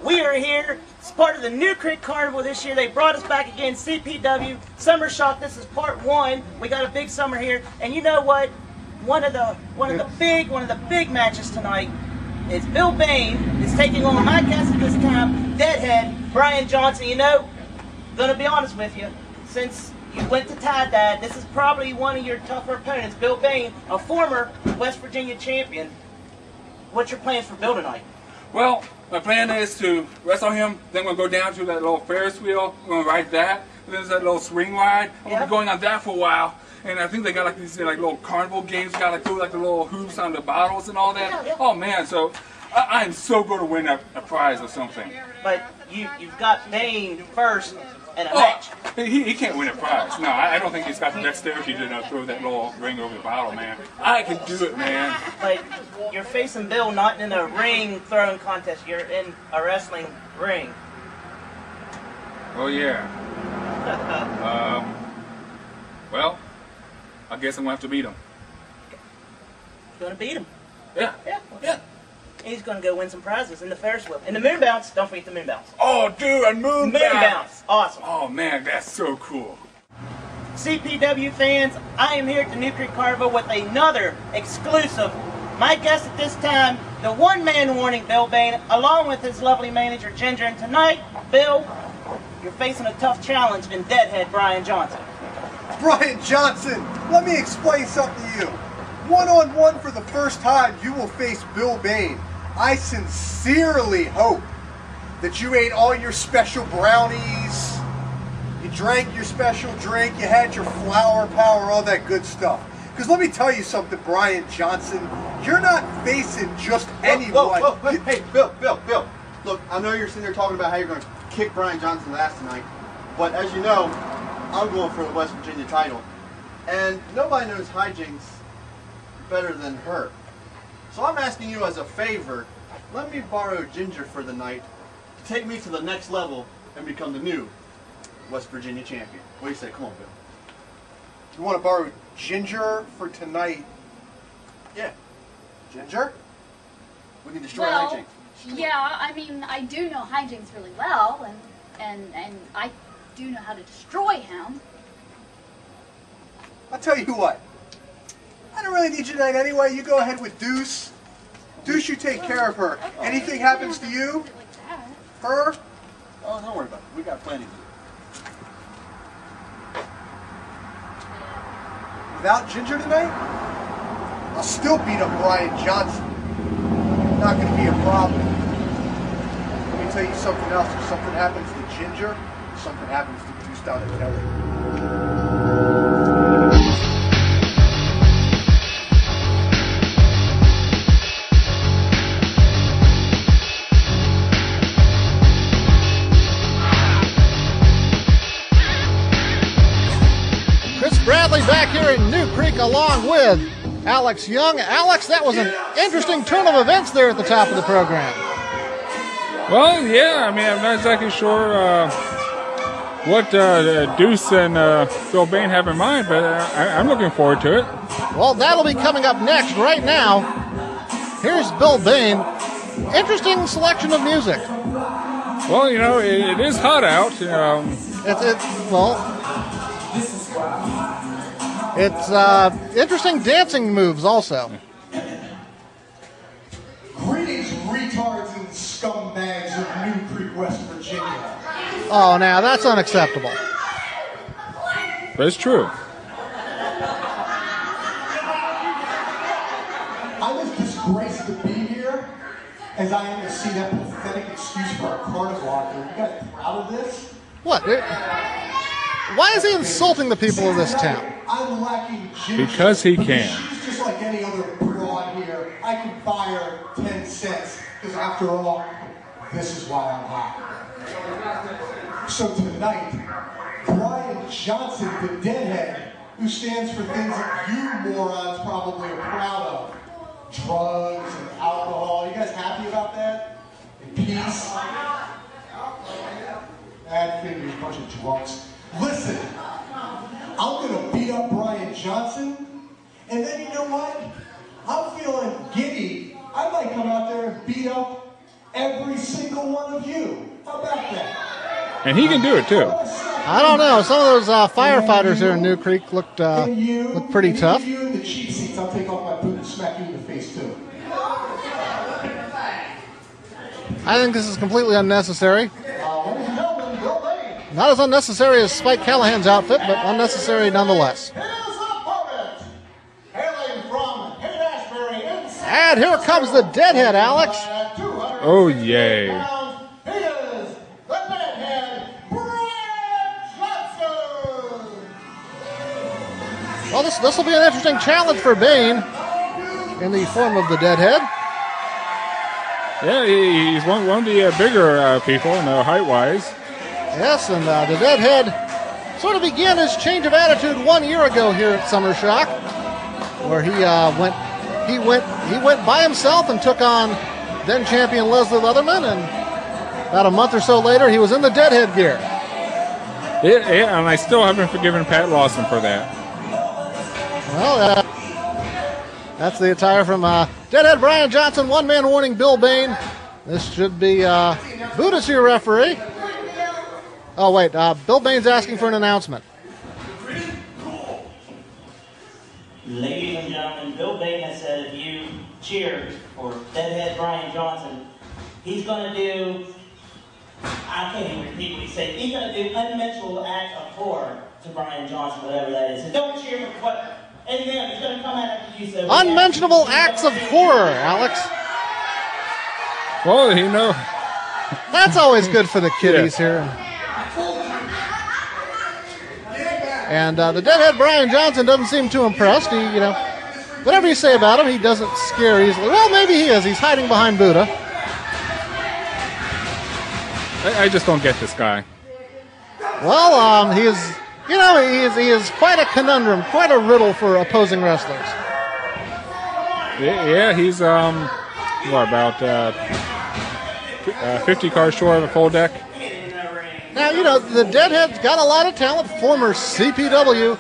We are here. It's part of the New Creek Carnival this year. They brought us back again, CPW Summer Shock. This is part 1. We got a big summer here, and you know what? One of the big matches tonight is Bill Bain is taking on my guest at this time, Deadhead Brian Johnson. You know, gonna be honest with you, since you went to Tie Dad, this is probably one of your tougher opponents. Bill Bain, a former West Virginia champion. What's your plans for Bill tonight? Well, my plan is to wrestle him, then we'll go down to that little Ferris wheel, we're going to ride that, and there's that little swing ride. We'll be going on that for a while, and I think they got like these like little carnival games, got like the little hoops on the bottles and all that. Yeah. Oh man, so I am so going to win a prize or something. But you've got Bain first and a match. He can't win a prize. No, I don't think he's got the dexterity to throw that little ring over the bottle, man. I can do it, man. But you're facing Bill not in a ring throwing contest. You're in a wrestling ring. Oh, yeah. Well, I guess I'm going to have to beat him. You're going to beat him? Yeah. Yeah. He's going to go win some prizes in the Ferris wheel. And the moon bounce, don't forget the moon bounce. Oh, dude, a moon bounce. Awesome. Oh, man, that's so cool. CPW fans, I am here at the New Creek Carnival with another exclusive. My guest at this time, the one-man warning, Bill Bain, along with his lovely manager, Ginger. And tonight, Bill, you're facing a tough challenge in Deadhead Brian Johnson. Brian Johnson, let me explain something to you. One-on-one for the first time, you will face Bill Bain. I sincerely hope that you ate all your special brownies, you drank your special drink, you had your flower power, all that good stuff. Because let me tell you something, Brian Johnson, you're not facing just anyone. Whoa. Hey, Bill. Look, I know you're sitting there talking about how you're going to kick Brian Johnson's ass tonight, but as you know, I'm going for the West Virginia title. And nobody knows hijinks better than her. So I'm asking you as a favor, let me borrow Ginger for the night to take me to the next level and become the new West Virginia champion. What do you say? Come on, Bill. You want to borrow Ginger for tonight? Yeah. Ginger? We can destroy hijinks. Yeah, I mean, I do know hijinks really well, and I do know how to destroy him. I'll tell you what. I don't really need you tonight anyway. You go ahead with Deuce. Deuce, you take care of her. Anything happens to you, her, Oh, don't worry about it. We got plenty to do. without Ginger tonight, I'll still beat up Brian Johnson. Not going to be a problem. Let me tell you something else. If something happens to Ginger, something happens to Deuce down at Kelly. Bradley back here in New Creek along with Alex Young. Alex, that was an interesting turn of events there at the top of the program. Well, yeah, I mean, I'm not exactly sure what Deuce and Bill Bain have in mind, but I'm looking forward to it. Well, that'll be coming up next. Right now, here's Bill Bain. Interesting selection of music. Well, you know, it is hot out. It's interesting dancing moves also. Greetings, retards and scumbags of New Creek, West Virginia. Oh, now that's unacceptable. But it's true. I was disgraced to be here, as I am to see that pathetic excuse for a carnival out there. You guys proud of this? What? Why is he insulting the people of this town? I'm lacking Ginger. Because he can. She's just like any other broad here. I can buy her 10 cents, because after all, this is why I'm hot. So tonight, Brian Johnson, the Deadhead, who stands for things that you morons probably are proud of. Drugs and alcohol. You guys happy about that? And peace? Bad fingers, bunch of drunks. Listen, I'm going to beat up Brian Johnson, and then you know what? I'm feeling giddy. I might come out there and beat up every single single one of you. How about that? And he can do it too. I don't know. Some of those firefighters here in New Creek looked pretty tough. You the cheap seats. I'll take off my boot and smack you in the face too. I think this is completely unnecessary. Ladies and gentlemen, Bill Bain. Not as unnecessary as Spike Callahan's outfit, but unnecessary nonetheless. His opponent, hailing from Haight-Ashbury in And here comes the Deadhead, Alex. Oh, yay. He is the Deadhead, Brian Johnson. Well, this will be an interesting challenge for Bane in the form of the Deadhead. Yeah, he's one of the bigger people, height-wise. Yes, and the Deadhead sort of began his change of attitude 1 year ago here at Summer Shock, where he went by himself and took on then champion Leslie Leatherman, and about a month or so later, he was in the Deadhead gear. Yeah, and I still haven't forgiven Pat Lawson for that. Well, that's the attire from Deadhead Brian Johnson, one-man warning Bill Bain. This should be Buddha's your referee. Oh, wait, Bill Bain's asking for an announcement. Ladies and gentlemen, Bill Bain has said if you cheer for Deadhead Brian Johnson, he's going to do, I can't even repeat what he said, he's going to do unmentionable acts of horror to Brian Johnson, whatever that is. So don't cheer for what, and then he's going to come out after you say. Unmentionable acts of horror, Alex. Well, That's always good for the kiddies here. And the Deadhead Brian Johnson doesn't seem too impressed. He, whatever you say about him, he doesn't scare easily. Well, maybe he is. He's hiding behind Buddha. I just don't get this guy. Well, he is quite a conundrum, quite a riddle for opposing wrestlers. Yeah, he's about 50 cars short of a full deck. Now, the Deadhead's got a lot of talent. Former CPW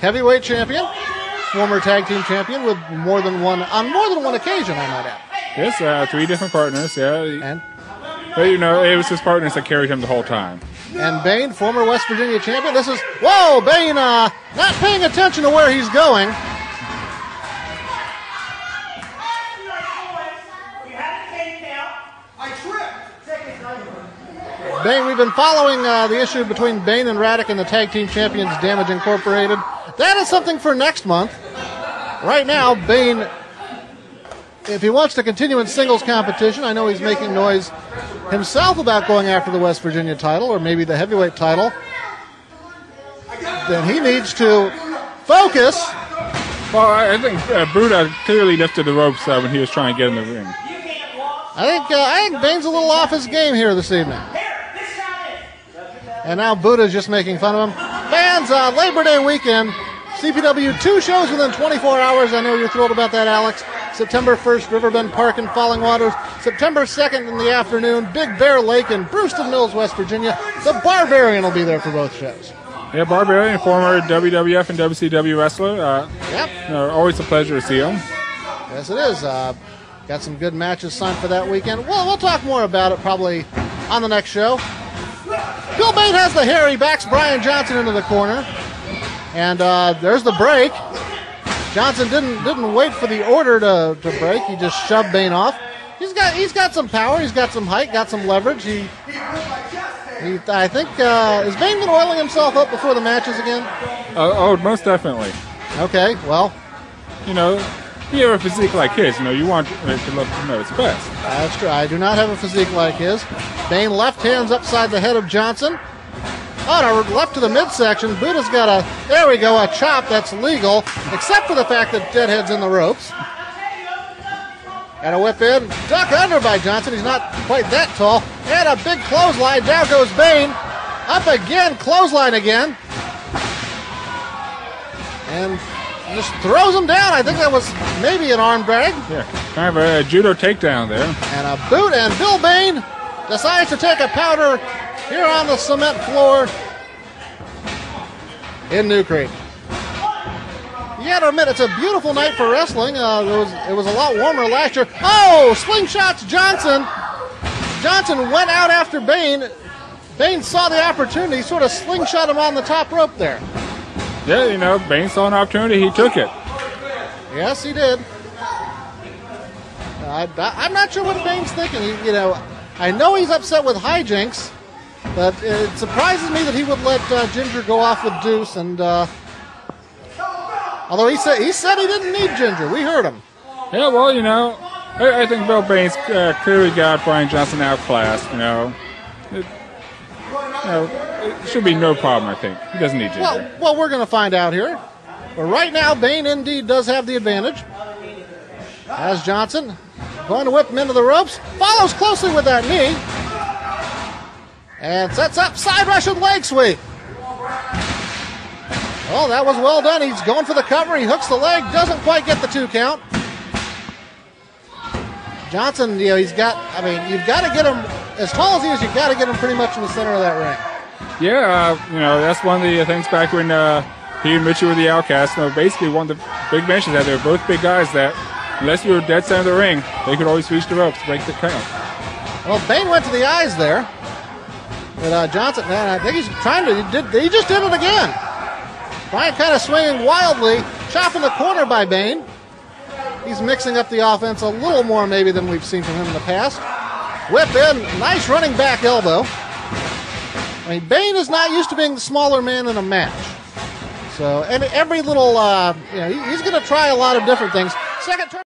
heavyweight champion, former tag team champion with on more than one occasion, I might add. Yes, 3 different partners, yeah. But it was his partners that carried him the whole time. And Bane, former West Virginia champion. Whoa, Bane not paying attention to where he's going. Bane, we've been following the issue between Bane and Raddick and the Tag Team Champions Damage Incorporated. That is something for next month. Right now, Bane, if he wants to continue in singles competition, I know he's making noise himself about going after the West Virginia title or maybe the heavyweight title. Then he needs to focus. Well, I think Buddha clearly lifted the ropes when he was trying to get in the ring. I think Bane's a little off his game here this evening. And now Buddha's just making fun of him. Fans, Labor Day weekend, CPW 2 shows within 24 hours. I know you're thrilled about that, Alex. September 1st, Riverbend Park in Falling Waters. September 2nd in the afternoon, Big Bear Lake in Brewston Mills, West Virginia. The Barbarian will be there for both shows. Yeah, Barbarian, former WWF and WCW wrestler. Yep. Always a pleasure to see him. Yes, it is. Got some good matches signed for that weekend. Well, we'll talk more about it probably on the next show. Bill Bain has the hair. He backs Brian Johnson into the corner. And there's the break. Johnson didn't wait for the order to break. He just shoved Bain off. He's got some power. He's got some height. Got some leverage. I think is Bain been oiling himself up before the matches again? Oh, most definitely. Okay, well, if you have a physique like his, you want it to look its best. That's true. I do not have a physique like his. Bain left hands upside the head of Johnson. Oh, no, left to the midsection. Buddha's got a chop that's legal, except for the fact that Deadhead's in the ropes. And a whip in. Duck under by Johnson. He's not quite that tall. And a big clothesline. Down goes Bain. Up again. Clothesline again. And just throws him down. I think that was maybe an arm drag. Yeah, kind of a judo takedown there. And a boot. And Bill Bain decides to take a powder here on the cement floor in New Creek. You got to admit, it's a beautiful night for wrestling. It was a lot warmer last year. Oh, slingshots Johnson. Johnson went out after Bain. Bain saw the opportunity, sort of slingshot him on the top rope there. Yeah, you know, Bain saw an opportunity, he took it. Yes, he did. I'm not sure what Bain's thinking. I know he's upset with hijinks, but it surprises me that he would let Ginger go off with Deuce. And although he said he didn't need Ginger, we heard him. Yeah, well, you know, I think Bill Bain's clearly got Brian Johnson outclassed. It should be no problem, I think. He doesn't need Ginger. Well, we're going to find out here. But right now, Bain indeed does have the advantage. As Johnson going to whip him into the ropes, follows closely with that knee, and sets up side Russian leg sweep. Oh, that was well done. He's going for the cover. He hooks the leg, doesn't quite get the 2 count. Johnson, you've got to get him, as tall as he is, you've got to get him pretty much in the center of that ring. Yeah, that's one of the things back when he and Mitchell were the Outcasts. Basically, one of the big mentions that they were both big guys that, unless you were dead center of the ring, they could always reach the ropes to break the count. Well, Bain went to the eyes there. But Johnson, I think he's trying to, he just did it again. Brian kind of swinging wildly, chopping the corner by Bain. He's mixing up the offense a little more maybe than we've seen from him in the past. Whip in, nice running back elbow. Bain is not used to being the smaller man in a match. So, and every little, he's going to try a lot of different things. Second turn.